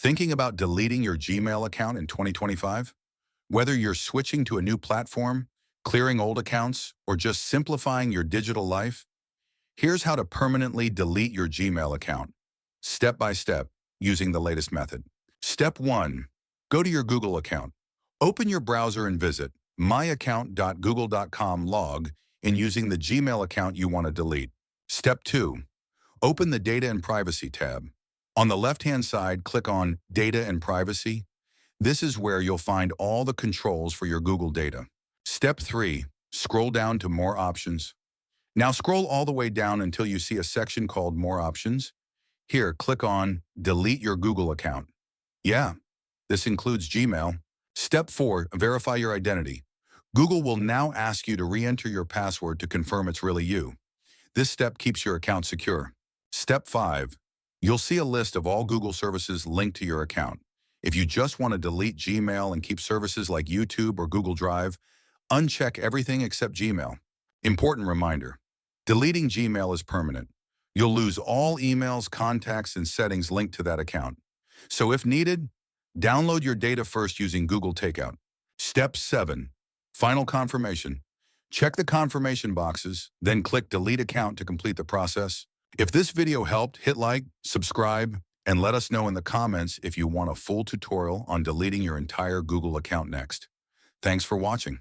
Thinking about deleting your Gmail account in 2025? Whether you're switching to a new platform, clearing old accounts, or just simplifying your digital life, here's how to permanently delete your Gmail account, step by step, using the latest method. Step 1. Go to your Google account. Open your browser and visit myaccount.google.com log in using the Gmail account you want to delete. Step 2. Open the Data and Privacy tab. On the left-hand side, click on Data and Privacy. This is where you'll find all the controls for your Google data. Step 3. Scroll down to More Options. Now scroll all the way down until you see a section called More Options. Here, click on Delete your Google account. Yeah, this includes Gmail. Step 4. Verify your identity. Google will now ask you to re-enter your password to confirm it's really you. This step keeps your account secure. Step 5. You'll see a list of all Google services linked to your account. If you just want to delete Gmail and keep services like YouTube or Google Drive, uncheck everything except Gmail. Important reminder: deleting Gmail is permanent. You'll lose all emails, contacts, and settings linked to that account. So if needed, download your data first using Google Takeout. Step 7. Final confirmation. Check the confirmation boxes, then click Delete Account to complete the process. If this video helped, hit like, subscribe, and let us know in the comments if you want a full tutorial on deleting your entire Google account next. Thanks for watching.